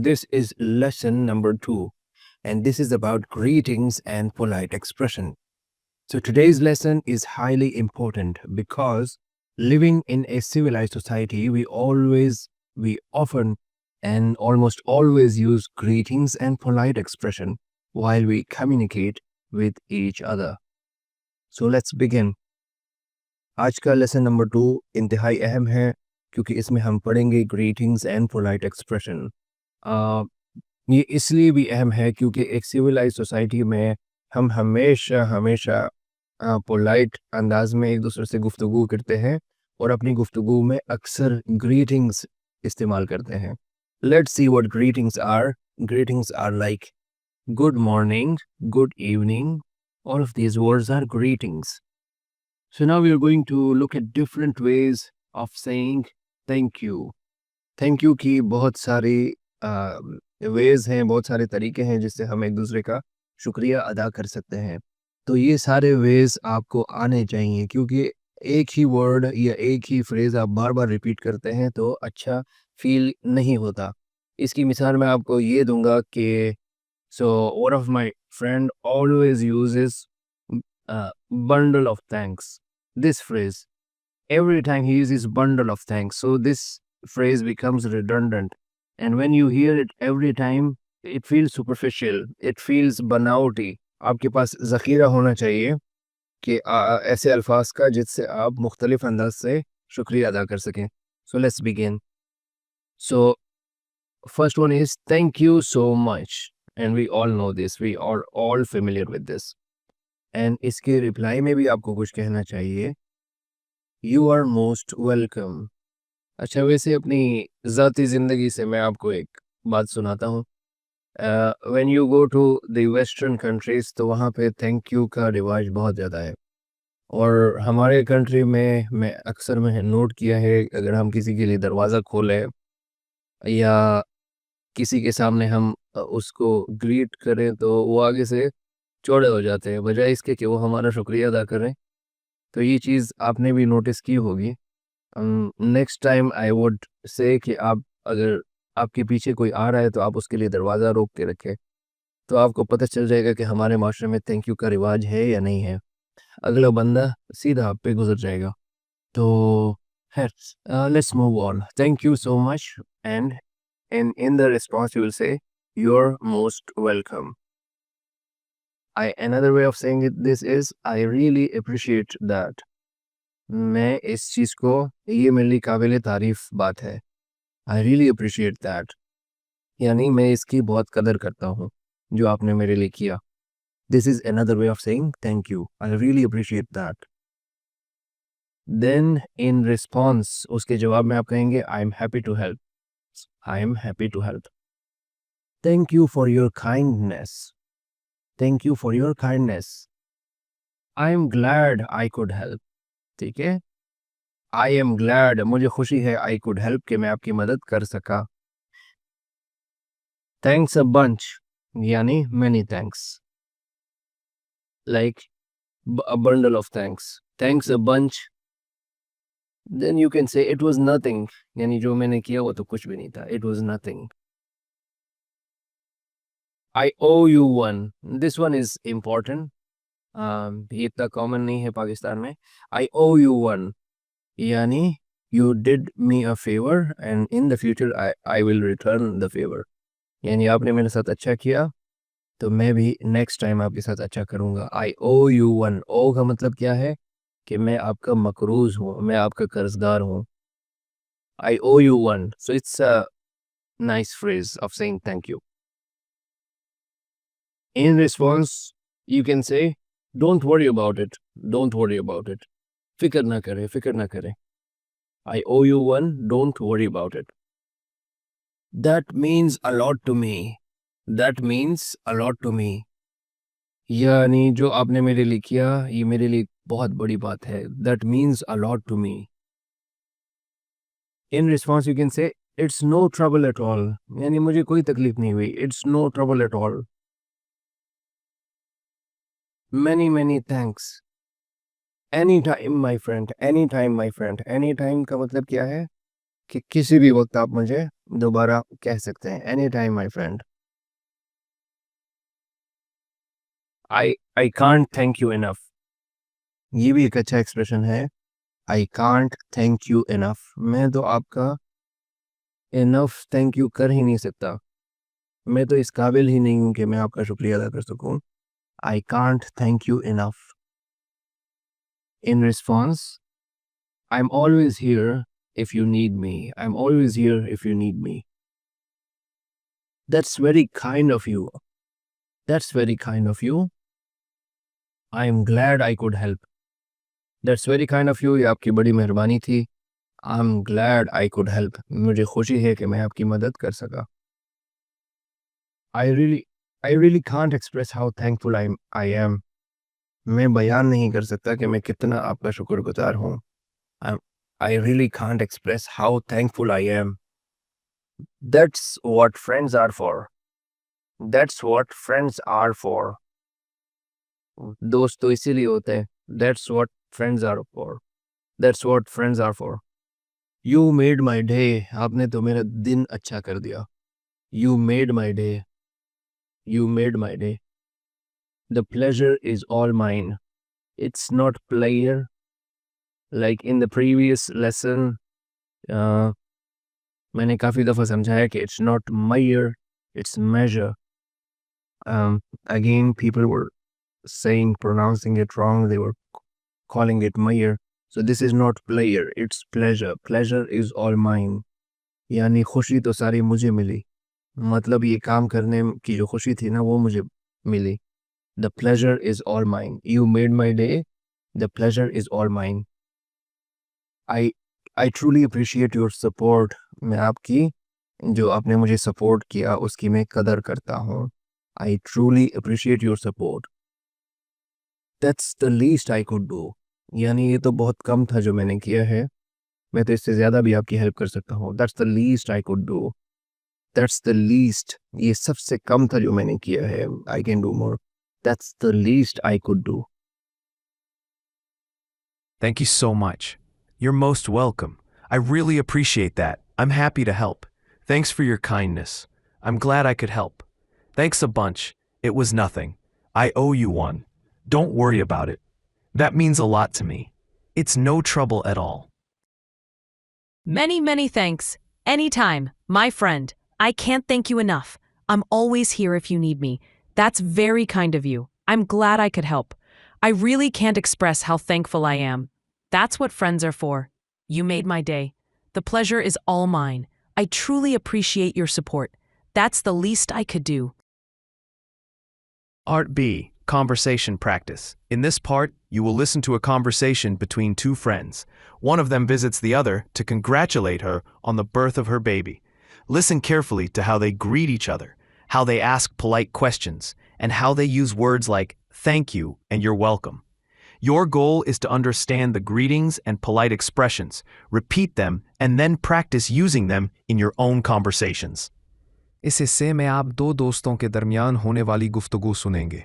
This is lesson number 2, and this is about greetings and polite expression. So today's lesson is highly important because living in a civilized society, we often and almost always use greetings and polite expression while we communicate with each other. So let's begin. आज का lesson number 2 इंतहाई अहम है क्योंकि इसमें हम पढ़ेंगे greetings and polite expression. ये इसलिए भी अहम है क्योंकि एक सिविलाइज सोसाइटी में हम हमेशा हमेशा पोलाइट अंदाज में एक दूसरे से गुफ्तगू करते हैं और अपनी गुफ्तगू में अक्सर ग्रीटिंग्स इस्तेमाल करते हैं। Let's see what greetings are. Greetings are like good morning, good evening, all of these words are greetings. So now we are going to look at different ways of saying thank you. Thank you की बहुत सारी veg हैं, बहुत सारे तरीके हैं जिससे हम एक दूसरे का शुक्रिया अदा कर सकते हैं। तो ये सारे वेज आपको आने चाहिए क्योंकि एक ही वर्ड या एक ही फ्रेज आप बार बार रिपीट करते हैं तो अच्छा फील नहीं होता। इसकी मिसाल मैं आपको ये दूंगा कि so one of my friend always uses bundle of thanks. This phrase, every time he uses bundle of thanks. So this phrase becomes redundant. And when you hear it every time, it feels superficial. It feels बनावटी. आपके पास ज़ख़ीरा होना चाहिए कि ऐसे अल्फाज का जिससे आप मुख्तलिफ अंदाज से शुक्रिया अदा कर सकें. So let's begin. So first one is thank you so much. And we all know this. We are all familiar with this. And इसके रिप्लाई में भी आपको कुछ कहना चाहिए. You are most welcome. अच्छा, वैसे अपनी ज़ाती ज़िंदगी से मैं आपको एक बात सुनाता हूँ. When you go to the western countries तो वहाँ पे थैंक यू का रिवाज बहुत ज़्यादा है. और हमारे कंट्री में मैं अक्सर नोट किया है, अगर हम किसी के लिए दरवाज़ा खोलें या किसी के सामने हम उसको ग्रीट करें तो वो आगे से चौड़े हो जाते हैं बजाय इसके कि वो हमारा शुक्रिया अदा करें. तो ये चीज़ आपने भी नोटिस की होगी. Next time I would say कि आप अगर आपके पीछे कोई आ रहा है तो आप उसके लिए दरवाज़ा रोक के रखें, तो आपको पता चल जाएगा कि हमारे माशरे में थैंक यू का रिवाज है या नहीं है. अगला बंदा सीधा आप पे गुजर जाएगा. तो खैर, let's move on. Thank you so much and in the response you will say you're most welcome. Another way of saying this is I really appreciate that. मैं इस चीज़ को, ये मेरे लिए काबिल तारीफ बात है. I really appreciate that. यानी मैं इसकी बहुत कदर करता हूँ जो आपने मेरे लिए किया. This is another way of saying thank you. I really appreciate that. Then in response उसके जवाब में आप कहेंगे I'm happy to help. I am happy to help. Thank you for your kindness. Thank you for your kindness. I am glad I could help. ठीक है. I am glad, मुझे खुशी है I could help कि मैं आपकी मदद कर सका. Thanks a bunch यानी many thanks. Like a bundle of thanks. Thanks a bunch. Then you can say it was nothing. यानी जो मैंने किया वो तो कुछ भी नहीं था. It was nothing. I owe you one. This one is important. ये इतना कॉमन नहीं है पाकिस्तान में. I owe you one यानी you did me a favor and in the future I will return the favor. यानी आपने मेरे साथ अच्छा किया तो मैं भी नेक्स्ट टाइम आपके साथ अच्छा करूँगा. I owe you one. owe का मतलब क्या है कि मैं आपका मकरूज़ हूँ, मैं आपका कर्जदार हूँ. I owe you one. So it's a nice phrase of saying thank you. In response you can say don't worry about it. Don't worry about it. फिक्र ना करें, फिक्र ना करें. I owe you one. Don't worry about it. That means a lot to me. That means a lot to me. यानी जो आपने मेरे लिए किया ये मेरे लिए बहुत बड़ी बात है. That means a lot to me. In response you can say it's no trouble at all. यानी मुझे कोई तकलीफ नहीं हुई. It's no trouble at all. Many many thanks. Anytime my friend. Anytime my friend. Anytime का मतलब क्या है कि किसी भी वक्त आप मुझे दोबारा कह सकते हैं, any time my friend. I can't thank you enough, ये भी एक अच्छा एक्सप्रेशन है। I can't thank you enough, मैं तो आपका इनफ थैंक यू कर ही नहीं सकता, मैं तो इस काबिल ही नहीं हूँ कि मैं आपका शुक्रिया अदा कर सकूँ। I can't thank you enough. In response, I am always here if you need me, I am always here if you need me. That's very kind of you, that's very kind of you. I am glad I could help, that's very kind of you, ये आपकी बड़ी मेहरबानी थी। I am glad I could help, मुझे खुशी है कि मैं आपकी मदद कर सका। I really I really can't express how thankful I M, मैं बयान नहीं कर सकता कि मैं कितना आपका शुक्रगुजार हूँ। I really can't express how thankful I am. That's what friends are for, that's what friends are for. दोस्त तो इसीलिए होते हैं। That's what friends are for, that's what friends are for. You made my day, आपने तो मेरा दिन अच्छा कर दिया। You made my day, you made my day. The pleasure is all mine. It's not player. Like in the previous lesson, मैंने काफ़ी दफ़ा समझाया कि it's not measure, it's measure. Again, people were saying, pronouncing it wrong. They were calling it measure. So this is not player, it's pleasure. Pleasure is all mine. यानी खुशी तो सारी मुझे मिली, मतलब ये काम करने की जो खुशी थी ना वो मुझे मिली। The pleasure is all mine. You made my day. The pleasure is all mine. I truly appreciate your support. मैं आपकी जो आपने मुझे सपोर्ट किया उसकी मैं कदर करता हूँ। I truly appreciate your support. That's the least I could do. यानी ये तो बहुत कम था जो मैंने किया है, मैं तो इससे ज़्यादा भी आपकी हेल्प कर सकता हूँ। That's the least I could do. That's the least. ये सबसे कम था जो मैंने किया है। I can do more. That's the least I could do. Thank you so much. You're most welcome. I really appreciate that. I'm happy to help. Thanks for your kindness. I'm glad I could help. Thanks a bunch. It was nothing. I owe you one. Don't worry about it. That means a lot to me. It's no trouble at all. Many, many thanks. Anytime, my friend. I can't thank you enough. I'm always here if you need me. That's very kind of you. I'm glad I could help. I really can't express how thankful I am. That's what friends are for. You made my day. The pleasure is all mine. I truly appreciate your support. That's the least I could do. Part B. Conversation practice. In this part, you will listen to a conversation between two friends. One of them visits the other to congratulate her on the birth of her baby. Listen carefully to how they greet each other, how they ask polite questions, and how they use words like thank you and you're welcome. Your goal is to understand the greetings and polite expressions, repeat them, and then practice using them in your own conversations. इस हिस्से में आप दो दोस्तों के दरमियान होने वाली गुफ्तगू सुनेंगे।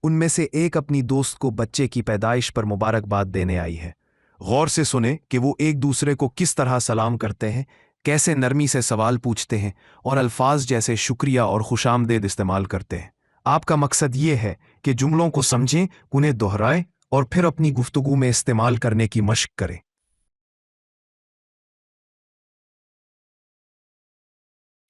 उनमें से एक अपनी दोस्त को बच्चे की पैदाइश पर मुबारकबाद देने आई है। गौर से सुने कि वो एक दूसरे को किस तरह सलाम करते हैं, कैसे नरमी से सवाल पूछते हैं और अल्फाज जैसे शुक्रिया और खुशामदीद इस्तेमाल करते हैं। आपका मकसद ये है कि जुमलों को समझें, उन्हें दोहराएं और फिर अपनी गुफ्तगू में इस्तेमाल करने की मशक करें।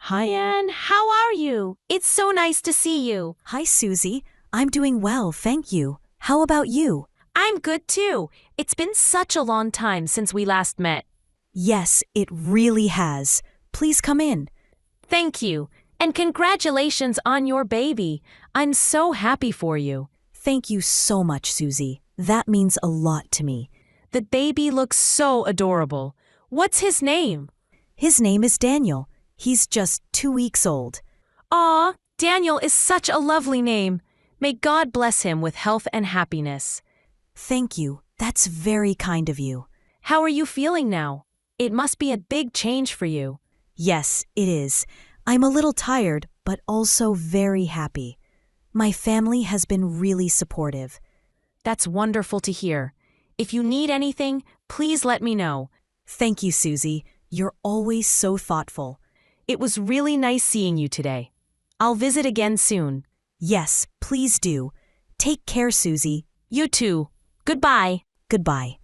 Hi, Anne. How are you? It's so nice to see you. Hi, Susie. I'm doing well, thank you. How about you? I'm good too. It's been such a long time since we last met. Yes, it really has. Please come in. Thank you. And congratulations on your baby. I'm so happy for you. Thank you so much, Susie. That means a lot to me. The baby looks so adorable. What's his name? His name is Daniel. He's just 2 weeks old. Aw, Daniel is such a lovely name. May God bless him with health and happiness. Thank you. That's very kind of you. How are you feeling now? It must be a big change for you. Yes, it is. I'm a little tired, but also very happy. My family has been really supportive. That's wonderful to hear. If you need anything, please let me know. Thank you, Susie. You're always so thoughtful. It was really nice seeing you today. I'll visit again soon. Yes, please do. Take care, Susie. You too. Goodbye. Goodbye.